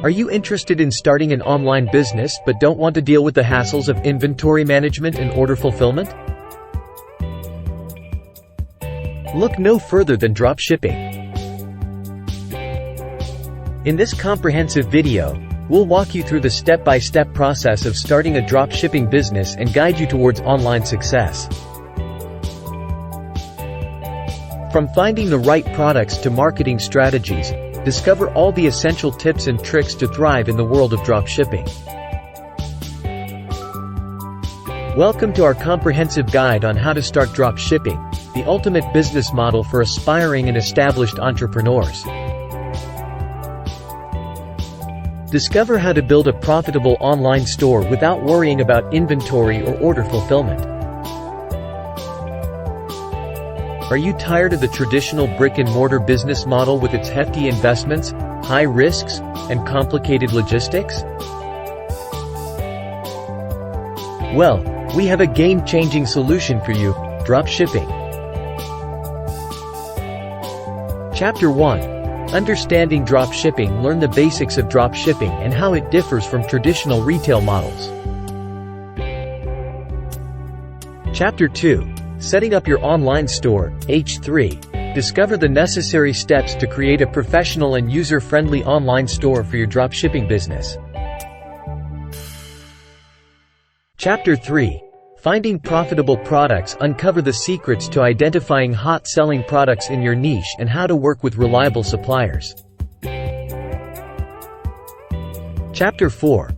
Are you interested in starting an online business but don't want to deal with the hassles of inventory management and order fulfillment? Look no further than dropshipping. In this comprehensive video, we'll walk you through the step-by-step process of starting a dropshipping business and guide you towards online success. From finding the right products to marketing strategies, discover all the essential tips and tricks to thrive in the world of dropshipping. Welcome to our comprehensive guide on how to start dropshipping, the ultimate business model for aspiring and established entrepreneurs. Discover how to build a profitable online store without worrying about inventory or order fulfillment. Are you tired of the traditional brick-and-mortar business model with its hefty investments, high risks, and complicated logistics? Well, we have a game-changing solution for you: dropshipping. Chapter 1. Understanding dropshipping. Learn the basics of dropshipping and how it differs from traditional retail models. Chapter 2. Setting up your online store. H3. Discover the necessary steps to create a professional and user-friendly online store for your dropshipping business. Chapter 3. Finding profitable products. Uncover the secrets to identifying hot-selling products in your niche and how to work with reliable suppliers. Chapter 4.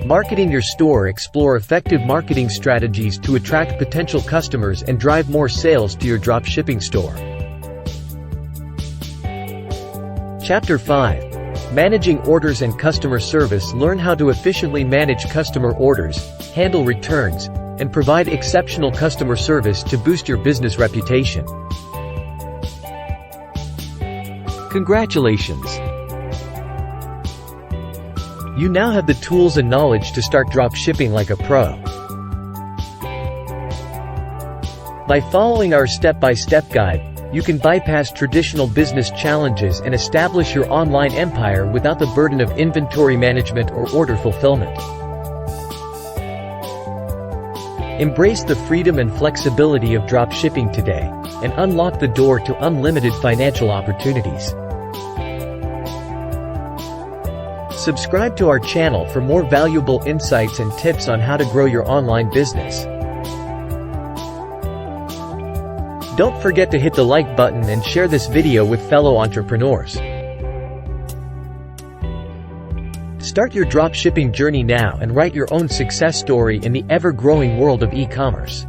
Marketing your store. Explore effective marketing strategies to attract potential customers and drive more sales to your dropshipping store. Chapter 5. Managing orders and customer service. Learn how to efficiently manage customer orders, handle returns, and provide exceptional customer service to boost your business reputation. Congratulations! You now have the tools and knowledge to start dropshipping like a pro. By following our step-by-step guide, you can bypass traditional business challenges and establish your online empire without the burden of inventory management or order fulfillment. Embrace the freedom and flexibility of dropshipping today, and unlock the door to unlimited financial opportunities. Subscribe to our channel for more valuable insights and tips on how to grow your online business. Don't forget to hit the like button and share this video with fellow entrepreneurs. Start your dropshipping journey now and write your own success story in the ever-growing world of e-commerce.